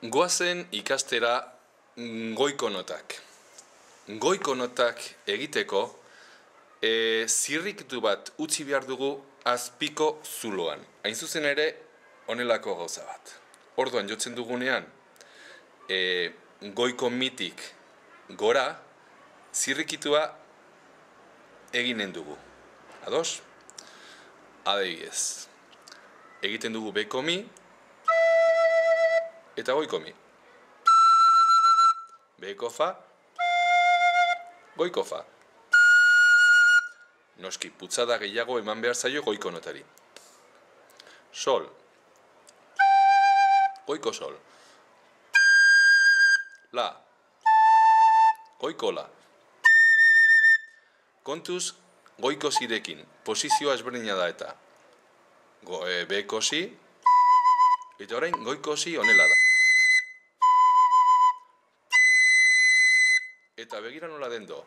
Goazen ikastera goiko notak. Goiko notak egiteko zirrikitu bat utzi behar dugu azpiko zuloan. Hain zuzen ere, honelako gauza bat. Orduan jotzen dugunean, goiko mitik gora, zirrikitua eginen dugu. Ados? Adibidez. Egiten dugu beko mi, eta goiko mi. Beko fa, goiko fa. Noski, putzada gehiago eman behar zaio goiko notari. Sol. Goiko sol. La. Goiko la. Kontuz, goiko zirekin, posizioa ezberdina da eta. Beko zi, eta orain goiko zi honela da. Eta begira nola den do.